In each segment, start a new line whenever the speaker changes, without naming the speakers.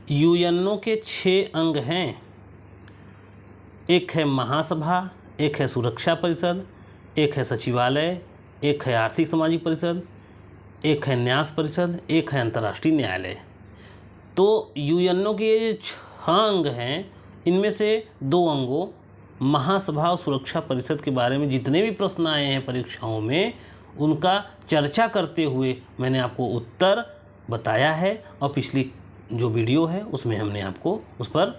UNO के 6 अंग हैं। एक है महासभा, एक है सुरक्षा परिषद, एक है सचिवालय, एक है आर्थिक सामाजिक परिषद, एक है न्यास परिषद, एक है अंतर्राष्ट्रीय न्यायालय। तो यूएनओ के ये 6 अंग हैं, इनमें से 2 अंगों महासभा और सुरक्षा परिषद के बारे में जितने भी प्रश्न आए हैं परीक्षाओं में, उनका चर्चा करते हुए मैंने आपको उत्तर बताया है और पिछली जो वीडियो है उसमें हमने आपको उस पर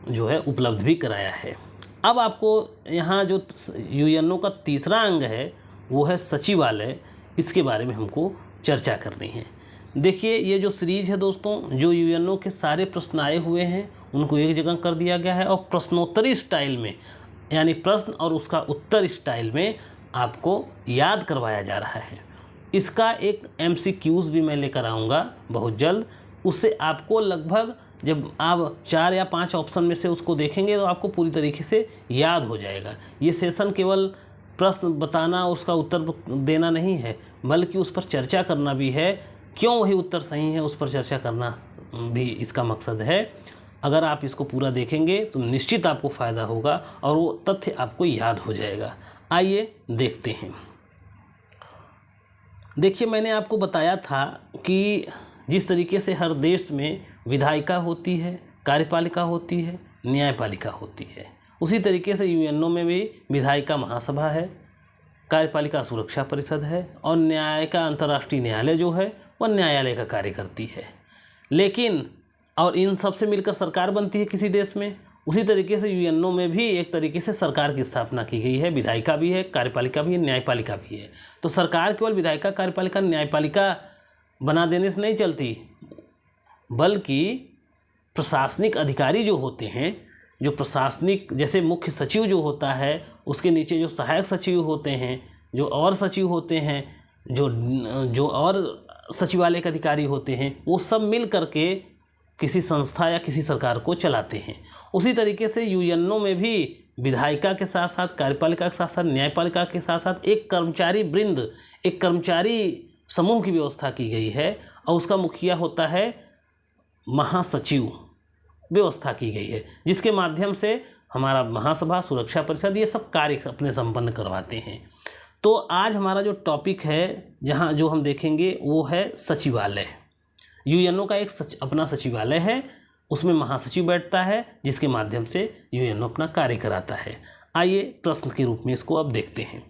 जो है उपलब्ध भी कराया है। अब आपको यहाँ जो यूएनओ का तीसरा अंग है वो है सचिवालय, इसके बारे में हमको चर्चा करनी है। देखिए ये जो सीरीज है दोस्तों, जो यूएनओ के सारे प्रश्न आए हुए हैं उनको एक जगह कर दिया गया है और प्रश्नोत्तरी स्टाइल में, यानी प्रश्न और उसका उत्तर स्टाइल में आपको याद करवाया जा रहा है। इसका एक MCQs भी मैं लेकर आऊँगा बहुत जल्द। उससे आपको लगभग जब आप 4 या 5 ऑप्शन में से उसको देखेंगे तो आपको पूरी तरीके से याद हो जाएगा। ये सेशन केवल प्रश्न बताना और उसका उत्तर देना नहीं है, बल्कि उस पर चर्चा करना भी है। क्यों वही उत्तर सही है उस पर चर्चा करना भी इसका मकसद है। अगर आप इसको पूरा देखेंगे तो निश्चित आपको फ़ायदा होगा और वो तथ्य आपको याद हो जाएगा। आइए देखते हैं। देखिए मैंने आपको बताया था कि जिस तरीके से हर देश में विधायिका होती है, कार्यपालिका होती है, न्यायपालिका होती है, उसी तरीके से यूएनओ में भी विधायिका महासभा है, कार्यपालिका सुरक्षा परिषद है और न्यायिका अंतर्राष्ट्रीय न्यायालय जो है वह न्यायालय का कार्य करती है। लेकिन और इन सब से मिलकर सरकार बनती है किसी देश में। उसी तरीके से यूएनओ में भी एक तरीके से सरकार की स्थापना की गई है। विधायिका भी है, कार्यपालिका भी है, न्यायपालिका भी है। तो सरकार केवल विधायिका, कार्यपालिका, न्यायपालिका बना देने से नहीं चलती, बल्कि प्रशासनिक अधिकारी जो होते हैं, जो प्रशासनिक जैसे मुख्य सचिव जो होता है, उसके नीचे जो सहायक सचिव होते हैं, जो और सचिव होते हैं, जो और सचिवालय के अधिकारी होते हैं, वो सब मिल करके किसी संस्था या किसी सरकार को चलाते हैं। उसी तरीके से यूएनओ में भी विधायिका के साथ साथ, कार्यपालिका के साथ साथ, न्यायपालिका के साथ साथ एक कर्मचारी वृंद, एक कर्मचारी समूह की व्यवस्था की गई है और उसका मुखिया होता है महासचिव। व्यवस्था की गई है जिसके माध्यम से हमारा महासभा, सुरक्षा परिषद ये सब कार्य अपने संपन्न करवाते हैं। तो आज हमारा जो टॉपिक है जहाँ जो हम देखेंगे वो है सचिवालय। यूएनओ का एक अपना सचिवालय है, उसमें महासचिव बैठता है जिसके माध्यम से यूएनओ अपना कार्य कराता है। आइए प्रश्न के रूप में इसको अब देखते हैं।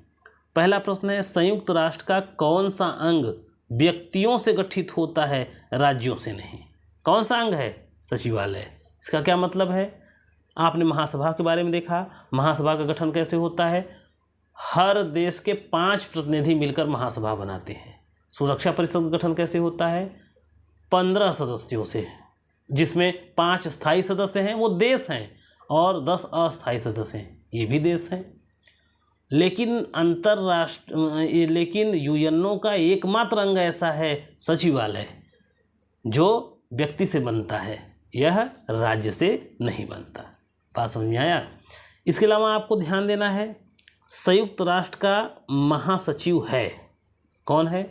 पहला प्रश्न है, संयुक्त राष्ट्र का कौन सा अंग व्यक्तियों से गठित होता है, राज्यों से नहीं? कौन सा अंग है? सचिवालय। इसका क्या मतलब है? आपने महासभा के बारे में देखा, महासभा का गठन कैसे होता है? हर देश के 5 प्रतिनिधि मिलकर महासभा बनाते हैं। सुरक्षा परिषद का गठन कैसे होता है? 15 सदस्यों से, जिसमें 5 स्थायी सदस्य हैं, वो देश हैं, और 10 अस्थायी सदस्य हैं, ये भी देश हैं। लेकिन यूएनओ का एकमात्र अंग ऐसा है सचिवालय, जो व्यक्ति से बनता है, यह राज्य से नहीं बनता। बात समझ में आया? इसके अलावा आपको ध्यान देना है, संयुक्त राष्ट्र का महासचिव है, कौन है?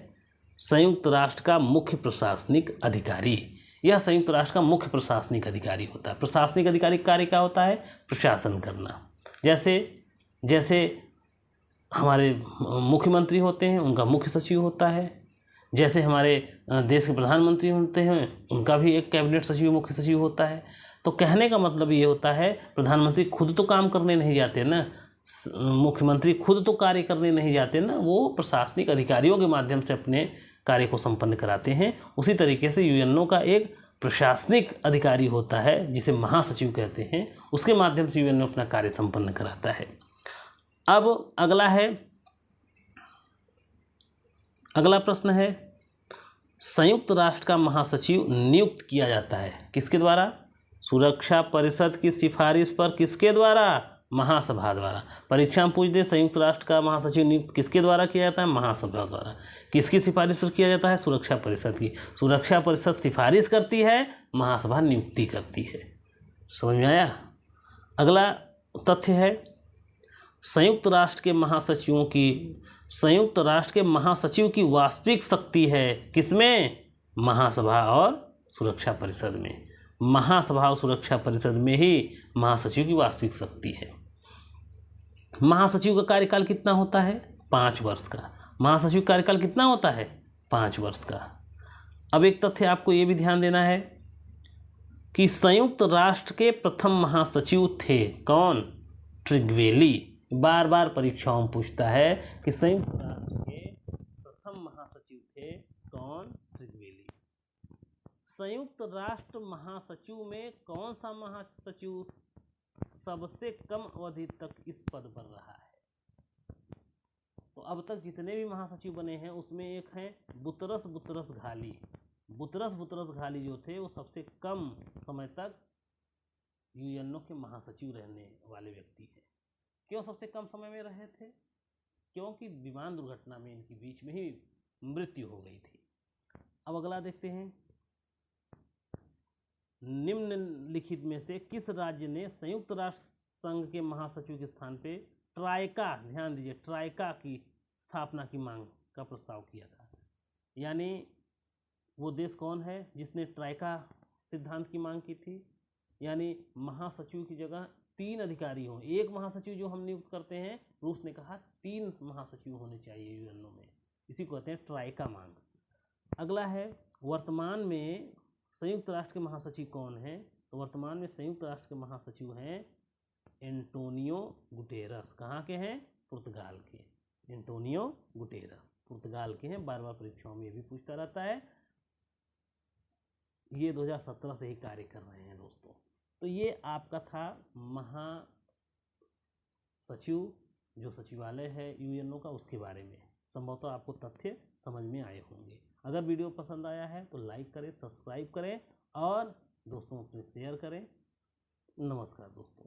संयुक्त राष्ट्र का मुख्य प्रशासनिक अधिकारी। यह संयुक्त राष्ट्र का मुख्य प्रशासनिक अधिकारी होता है। प्रशासनिक अधिकारी का कार्य क्या होता है? प्रशासन करना। जैसे हमारे मुख्यमंत्री होते हैं, उनका मुख्य सचिव होता है। जैसे हमारे देश के प्रधानमंत्री होते हैं, उनका भी एक कैबिनेट सचिव, मुख्य सचिव होता है। तो कहने का मतलब ये होता है, प्रधानमंत्री खुद तो काम करने नहीं जाते ना, मुख्यमंत्री खुद तो कार्य करने नहीं जाते ना, वो प्रशासनिक अधिकारियों के माध्यम से अपने कार्य को संपन्न कराते हैं। उसी तरीके से यूएनओ का एक प्रशासनिक अधिकारी होता है जिसे महासचिव कहते हैं, उसके माध्यम से यूएनओ अपना कार्य संपन्न कराता है। अब अगला प्रश्न है, संयुक्त राष्ट्र का महासचिव नियुक्त किया जाता है किसके द्वारा? सुरक्षा परिषद की सिफारिश पर। किसके द्वारा? महासभा द्वारा। परीक्षा में पूछ दे, संयुक्त राष्ट्र का महासचिव नियुक्त किसके द्वारा किया जाता है? महासभा द्वारा। किसकी सिफारिश पर किया जाता है? सुरक्षा परिषद की। सुरक्षा परिषद सिफारिश करती है, महासभा नियुक्ति करती है। समझ में आया? अगला तथ्य है, संयुक्त राष्ट्र के महासचिव की वास्तविक शक्ति है किसमें? महासभा और सुरक्षा परिषद में। महासभा और सुरक्षा परिषद में ही महासचिव की वास्तविक शक्ति है। महासचिव का कार्यकाल कितना होता है? 5 वर्ष का। महासचिव कार्यकाल कितना होता है? 5 वर्ष का। अब एक तथ्य आपको ये भी ध्यान देना है कि संयुक्त राष्ट्र के प्रथम महासचिव थे कौन? ट्रिगवेली। बार बार परीक्षाओं में पूछता है कि संयुक्त राष्ट्र के प्रथम महासचिव थे कौन? ट्रिगवेली। संयुक्त राष्ट्र महासचिव में कौन सा महासचिव सबसे कम अवधि तक इस पद पर रहा है? तो अब तक जितने भी महासचिव बने हैं उसमें एक हैं बुतरस घाली। बुतरस घाली जो थे वो सबसे कम समय तक यूएनओ के महासचिव रहने वाले व्यक्ति हैं। क्यों सबसे कम समय में रहे थे? क्योंकि विमान दुर्घटना में इनकी बीच में ही मृत्यु हो गई थी। अब अगला देखते हैं, निम्नलिखित में से किस राज्य ने संयुक्त राष्ट्र संघ के महासचिव के स्थान पे ट्राइका, ध्यान दीजिए, ट्राइका की स्थापना की मांग का प्रस्ताव किया था? यानी वो देश कौन है जिसने ट्राइका सिद्धांत की मांग की थी? यानी महासचिव की जगह 3 अधिकारी हों। एक महासचिव जो हम नियुक्त करते हैं, रूस ने कहा 3 महासचिव होने चाहिए यूएनओ में। इसी को कहते हैं ट्राइका मांग। अगला है, वर्तमान में संयुक्त राष्ट्र के महासचिव कौन हैं? तो वर्तमान में संयुक्त राष्ट्र के महासचिव हैं एंटोनियो गुटेरस। कहाँ के हैं? पुर्तगाल के। एंटोनियो गुटेरस पुर्तगाल के हैं। बार बार परीक्षाओं में ये भी पूछता रहता है। ये 2017 से ही कार्य कर रहे हैं दोस्तों। तो ये आपका था महासचिव जो सचिवालय है यूएनओ का, उसके बारे में। संभवतः आपको तथ्य समझ में आए होंगे। अगर वीडियो पसंद आया है तो लाइक करें, सब्सक्राइब करें और दोस्तों को शेयर करें। नमस्कार दोस्तों।